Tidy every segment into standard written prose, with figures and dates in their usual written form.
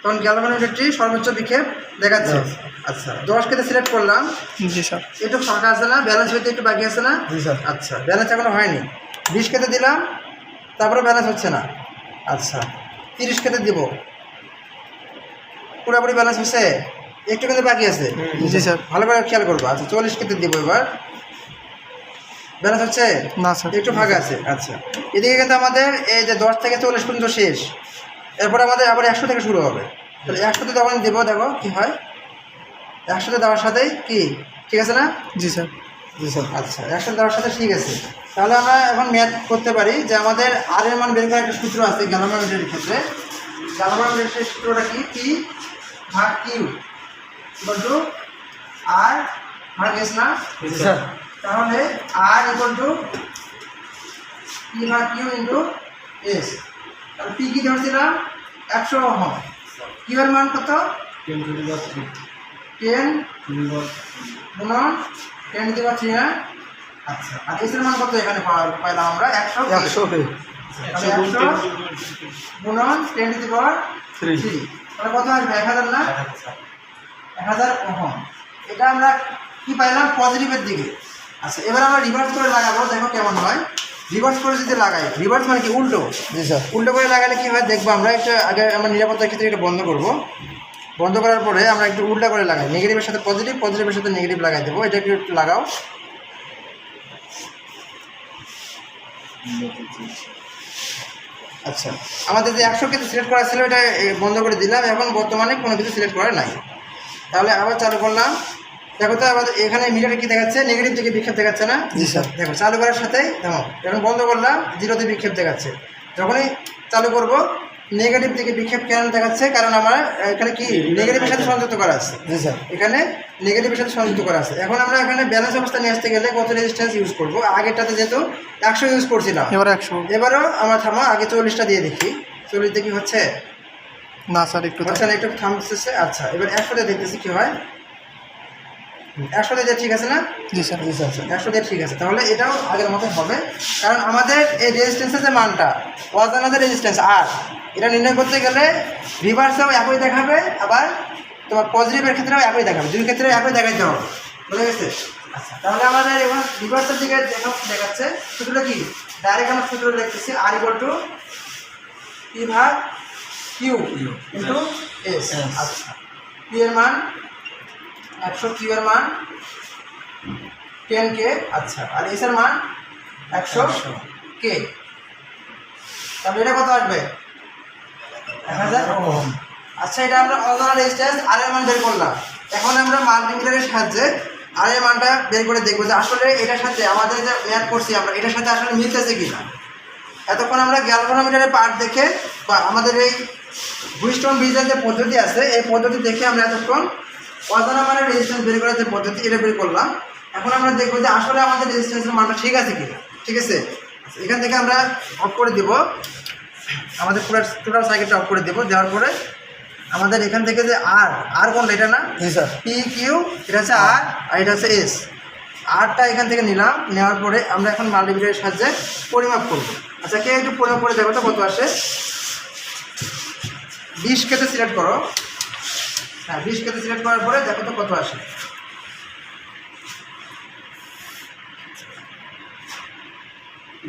তখন গ্যালভানোমিটারটি সর্বোচ্চ বিক্ষেপ দেখাচ্ছে। আচ্ছা 10 কেতে সিলেক্ট করলাম। জি স্যার। একটু ফাঁকা আছে না, ব্যালেন্স হইতে একটু বাকি আছে না? জি স্যার। আচ্ছা ব্যালেন্স এখনো হয়নি। 20 কেতে দিলাম, তারপরে ব্যালেন্স হচ্ছে না। আচ্ছা 30 কেতে দিব, পুরোপুরি ব্যালেন্স হচ্ছে, একটু কিন্তু বাকি আছে। জি স্যার। ভালো করে খেয়াল করবো। আচ্ছা 40 কেতে দিব, এবার ব্যালেন্স হচ্ছে না স্যার। একটু ফাঁকা আছে। আচ্ছা এদিকে কিন্তু আমাদের এই যে 10 থেকে 40 পর্যন্ত শেষ, এরপরে আমাদের আবার 100 থেকে শুরু হবে। তাহলে 100তে তখন দেবো, দেখো কি হয়। 100তে দেওয়ার সাথেই কি ঠিক আছে না? জি স্যার। জি স্যার। আচ্ছা 100 দেওয়ার সাথে ঠিক আছে। তাহলে আমরা এখন ম্যাথ করতে পারি যে আমাদের আর এর মান বের করার একটা সূত্র আছে গ্যালভানোমিটারের ক্ষেত্রে। গ্যালভানোমিটারের সূত্রটা কি? পি ভাগ কিউ ইকুয়াল টু আর ভাগ এস না? জি স্যার। তাহলে আর ইকুয়াল টু পি ভাগ কিউ ইন্টু এস। তাহলে পি কি ধরছিলাম 100 ওহম, কিউ এর মান কত? 10 গুণন 10⁻³ না? আচ্ছা আর এস এর মান কত এখানে পাইলাম আমরা? 100 গুণন 10⁻³ তাহলে কত আসবে? 1000 না? 1000 ওহম। এটা আমরা কি পাইলাম? পজিটিভের দিকে। আচ্ছা এবার আমরা রিভার্স করে লাগাবো, দেখো কেমন হয়। রিভার্স করে যদি লাগাই, রিভার্স মানে কি? উল্টো। জি স্যার। উল্টো করে লাগালে কি হয় দেখবো আমরা। একটা আগে আমরা নিরাপত্তার ক্ষেত্রে এটা বন্ধ করব। বন্ধ করার পরে আমরা একটু উল্টা করে লাগাই, নেগেটিভের সাথে পজিটিভ, পজিটিভের সাথে নেগেটিভ লাগাই দেবো। এটা একটু লাগাও। আচ্ছা আমাদের যে 100 কেতে সিলেক্ট করা ছিল এটা বন্ধ করে দিলাম। এখন বর্তমানে কোনো কিছু সিলেক্ট করা নাই। তাহলে আবার চালু করলাম, দেখো তো আমাদের এখানে মিটারে কি দেখাচ্ছে? নেগেটিভ দিকে বিক্ষেপ দেখাচ্ছে না? জি স্যার। দেখো চালু করার সাথেই দেখো এখন বন্ধ করলাম, 0তে বিক্ষেপ দেখাচ্ছে। যখনই চালু করব নেগেটিভ দিকে বিক্ষেপ কেন দেখাচ্ছে? কারণ আমার এখানে কি নেগেটিভের সাথে সংযুক্ত করা আছে। জি স্যার। এখানে নেগেটিভের সাথে সংযুক্ত করা আছে। এখন আমরা এখানে ব্যালেন্স অবস্থা নিয়ে আসতে গেলে কত রেজিস্ট্যান্স ইউজ করব? আগেরটাতে যেহেতু 100 ইউজ করছিলাম, এবার 100। এবারও আমরা থামা, আগে 40টা দিয়ে দেখি। 40 দিয়ে কি হচ্ছে? না স্যার, একটু হচ্ছে না, একটু থামতেছে। আচ্ছা এবার 100তে দেখতেছি কি হয়। 100তে ঠিক আছে না? জি স্যার। জি স্যার। 100তে ঠিক আছে। তাহলে এটাও আগের মতো হবে, কারণ আমাদের এই রেজিস্ট্যান্সের যে মানটা অজানা যে রেজিস্ট্যান্স আর, এটা নির্ণয় করতে গেলে রিভার্সেও একই দেখাবে, আবার তোমার পজিটিভের ক্ষেত্রেও একই দেখাবে, দুই ক্ষেত্রে একই দেখাইতে হবে। বুঝে গেছে? আচ্ছা তাহলে আমাদের এখন রিভার্সের দিকে দেখাচ্ছে সূত্রটা কি? ডাইরেক্ট আমরা সূত্র লিখতেছি আর ইকুয়াল টু পি ভাগ কিউ ইন্টু এস। আচ্ছা পি এর মান 100, কিউ এর মান 10K। আচ্ছা আর এস এর মান 100K। তাহলে এটা কত আসবে? 1000 ওহম। আচ্ছা এটা আমরা অজানা রেজিস্ট্যান্স আর এর মান বের করলাম। এখন আমরা মাল্টিমিটারের সাহায্যে আর এর মানটা বের করে দেখবো যে আসলে এটার সাথে আমাদের যে ম্যাথ করছি আমরা, এটার সাথে আসলে মিলতেছে কিনা। এতক্ষণ আমরা গ্যালভানোমিটারের পার্ট দেখে বা আমাদের এই হুইস্টন ব্রিজের যে পদ্ধতি আছে, এই পদ্ধতি দেখে আমরা এতক্ষণ অজানা মানের রেজিস্ট্যান্স বের করার যে পদ্ধতি, এটা বের করলাম। এখন আমরা দেখবো যে আসলে আমাদের রেজিস্ট্যান্সের মানটা ঠিক আছে কিনা। ঠিক আছে, এখান থেকে আমরা অফ করে দিব, আমাদের পুরো টোটাল সার্কিটটা অফ করে দেবো। দেওয়ার পরে আমাদের এখান থেকে যে আর কোনটা? এটা না? জি স্যার। পি কিউ, এটা হচ্ছে আর এটা হচ্ছে এস। আরটা এখান থেকে নিলাম, নেওয়ার পরে আমরা এখন মাল্টিমিটারের সাহায্যে পরিমাপ করব। আচ্ছা কে একটু পরিমাপ করে দেখো তো কত আসে। 20 কেতে সিলেক্ট করো। হ্যাঁ 20 কেতে সিলেক্ট করার পরে দেখো তো কত আসে।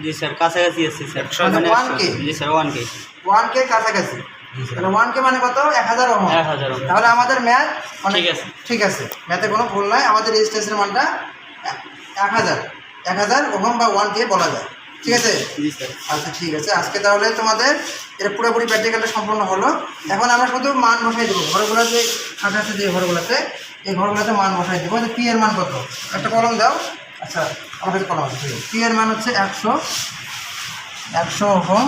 জি স্যার, কাছাকাছি আছে স্যার। মানে 1K। জি স্যার, 1K। 1K কাছাকাছি। তাহলে 1K মানে কত? 1000 ওহম। 1000 ওহম। তাহলে আমাদের ম্যাথ ঠিক আছে। ঠিক আছে, ম্যাথে কোনো ভুল নাই। আমাদের রেজিস্ট্যান্সের মানটা 1000 ওহম বা 1K বলা যায়। ঠিক আছে? জি স্যার। আচ্ছা ঠিক আছে, আজকে তাহলে তোমাদের এটা পুরোপুরি প্র্যাকটিক্যালটা সম্পূর্ণ হলো। এখন আমরা শুধু মান বসাই দেবো ঘরগুলোতে, খাতা আছে যে ঘরগুলোতে, এই ঘরগুলোতে মান বসাই দেবো যে পি এর মান কত। একটা কলম দাও। আচ্ছা আমার কাছে কলম আছে। পি এর মান হচ্ছে 100 ওহম।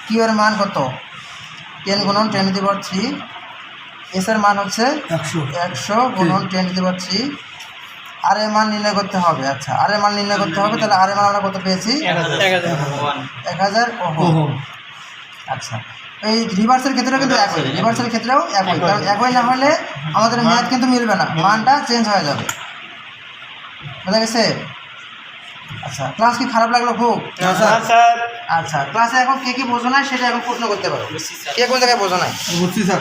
কিউ এর মান কত? 10 গুণন 10⁻³ এস এর মান হচ্ছে 100 গুণন 10⁻³ আর এর মান নির্ণয় করতে হবে। আচ্ছা আর এর মান নির্ণয় করতে হবে। তাহলে আর এর মান আমরা কত পেয়েছি? 1000 ওহম। আচ্ছা এই রিভার্সের ক্ষেত্রেও কিন্তু একই, রিভার্সের ক্ষেত্রেও একই, কারণ একই না হলে আমাদের ম্যাথ কিন্তু মিলবে না, মানটা চেঞ্জ হয়ে যাবে। বুঝা গেছে? আচ্ছা ক্লাস কি খারাপ লাগলো খুব? আচ্ছা ক্লাসে এখন কে কি বোঝো নাই সেটা এখন প্রশ্ন করতে পারো। কে কোন জায়গায় বোঝো নাই? বুঝছি স্যার।